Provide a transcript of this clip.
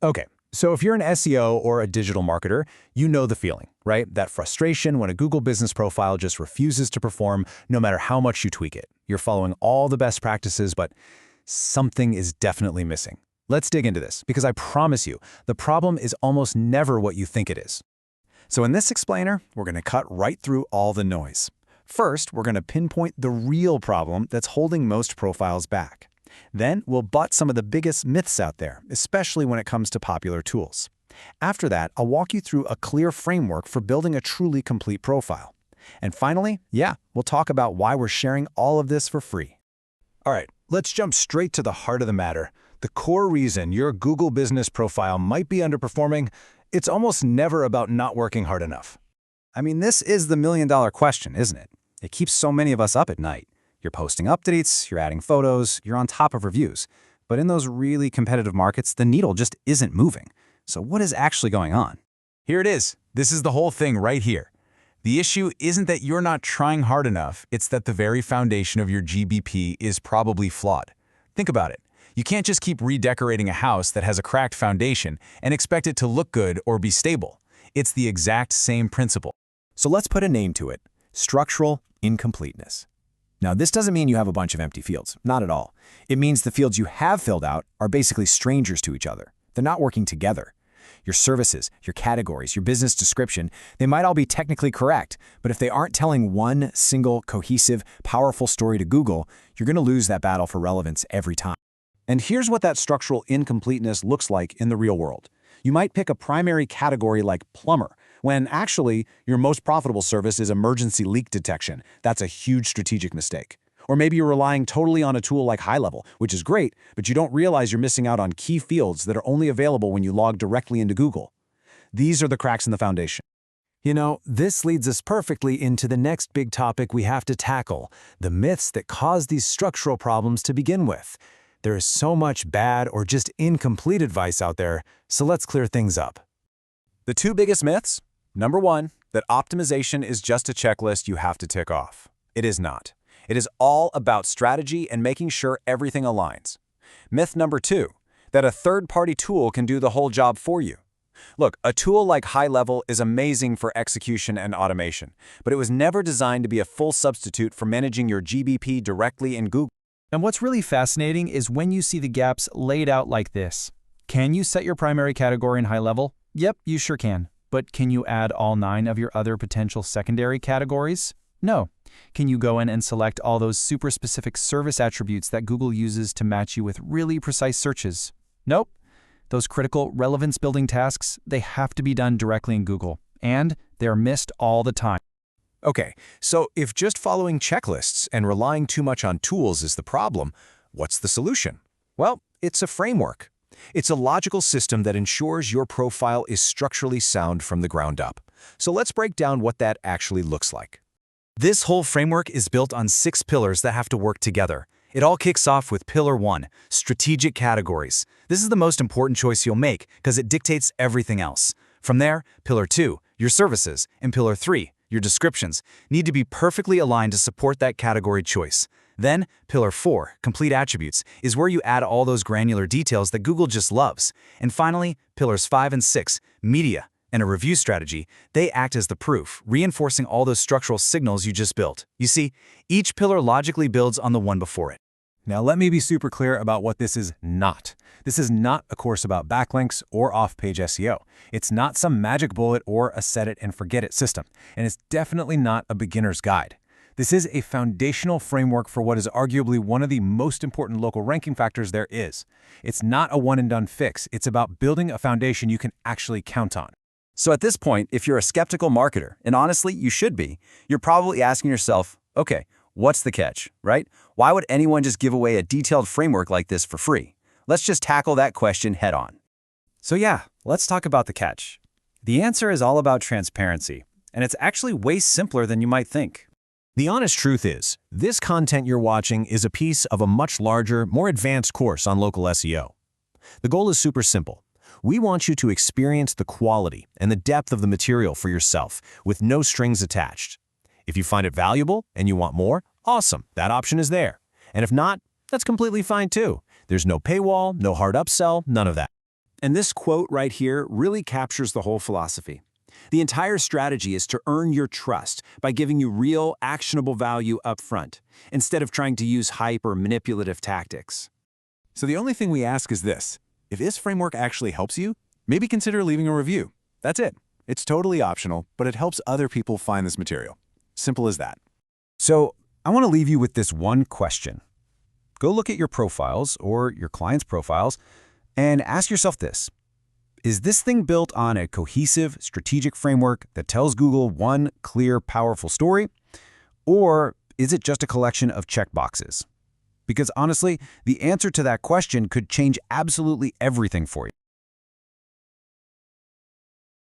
Okay, so if you're an SEO or a digital marketer, you know the feeling, right? That frustration when a Google business profile just refuses to perform no matter how much you tweak it. You're following all the best practices, but something is definitely missing. Let's dig into this, because I promise you, the problem is almost never what you think it is. So in this explainer, we're going to cut right through all the noise. First, we're going to pinpoint the real problem that's holding most profiles back. Then, we'll butt some of the biggest myths out there, especially when it comes to popular tools. After that, I'll walk you through a clear framework for building a truly complete profile. And finally, we'll talk about why we're sharing all of this for free. All right, let's jump straight to the heart of the matter. The core reason your Google business profile might be underperforming, it's almost never about not working hard enough. I mean, this is the million-dollar question, isn't it? It keeps so many of us up at night. You're posting updates, you're adding photos, you're on top of reviews. But in those really competitive markets, the needle just isn't moving. So what is actually going on? Here it is. This is the whole thing right here. The issue isn't that you're not trying hard enough, it's that the very foundation of your GBP is probably flawed. Think about it. You can't just keep redecorating a house that has a cracked foundation and expect it to look good or be stable. It's the exact same principle. So let's put a name to it: structural incompleteness. Now, this doesn't mean you have a bunch of empty fields. Not at all. It means the fields you have filled out are basically strangers to each other. They're not working together. Your services, your categories, your business description, they might all be technically correct, but if they aren't telling one single, cohesive, powerful story to Google, you're going to lose that battle for relevance every time. And here's what that structural incompleteness looks like in the real world. You might pick a primary category like plumber, when actually your most profitable service is emergency leak detection. That's a huge strategic mistake. Or maybe you're relying totally on a tool like HighLevel, which is great, but you don't realize you're missing out on key fields that are only available when you log directly into Google. These are the cracks in the foundation. You know, this leads us perfectly into the next big topic we have to tackle: the myths that cause these structural problems to begin with. There is so much bad or just incomplete advice out there, so let's clear things up. The two biggest myths? Number one, that optimization is just a checklist you have to tick off. It is not. It is all about strategy and making sure everything aligns. Myth number two, that a third-party tool can do the whole job for you. Look, a tool like HighLevel is amazing for execution and automation, but it was never designed to be a full substitute for managing your GBP directly in Google. And what's really fascinating is when you see the gaps laid out like this. Can you set your primary category in HighLevel? Yep, you sure can. But can you add all 9 of your other potential secondary categories? No. Can you go in and select all those super specific service attributes that Google uses to match you with really precise searches? Nope. Those critical relevance building tasks, they have to be done directly in Google, and they're missed all the time. Okay, so if just following checklists and relying too much on tools is the problem, what's the solution? Well, it's a framework. It's a logical system that ensures your profile is structurally sound from the ground up. So let's break down what that actually looks like. This whole framework is built on 6 pillars that have to work together. It all kicks off with Pillar 1, strategic categories. This is the most important choice you'll make because it dictates everything else. From there, Pillar 2, your services, and Pillar 3, your descriptions, need to be perfectly aligned to support that category choice. Then, Pillar 4, complete attributes, is where you add all those granular details that Google just loves. And finally, Pillars 5 and 6, media, and a review strategy, they act as the proof, reinforcing all those structural signals you just built. You see, each pillar logically builds on the one before it. Now let me be super clear about what this is not. This is not a course about backlinks or off-page SEO. It's not some magic bullet or a set-it-and-forget-it system, and it's definitely not a beginner's guide. This is a foundational framework for what is arguably one of the most important local ranking factors there is. It's not a one-and-done fix. It's about building a foundation you can actually count on. So at this point, if you're a skeptical marketer, and honestly, you should be, you're probably asking yourself, okay, what's the catch, right? Why would anyone just give away a detailed framework like this for free? Let's just tackle that question head on. So let's talk about the catch. The answer is all about transparency, and it's actually way simpler than you might think. The honest truth is, this content you're watching is a piece of a much larger, more advanced course on local SEO. The goal is super simple. We want you to experience the quality and the depth of the material for yourself, with no strings attached. If you find it valuable and you want more, awesome, that option is there. And if not, that's completely fine too. There's no paywall, no hard upsell, none of that. And this quote right here really captures the whole philosophy. The entire strategy is to earn your trust by giving you real, actionable value up front, instead of trying to use hype or manipulative tactics. So the only thing we ask is this: if this framework actually helps you, maybe consider leaving a review. That's it. It's totally optional, but it helps other people find this material. Simple as that. So I want to leave you with this one question. Go look at your profiles or your clients' profiles and ask yourself this. Is this thing built on a cohesive, strategic framework that tells Google one clear, powerful story? Or is it just a collection of checkboxes? Because honestly, the answer to that question could change absolutely everything for you.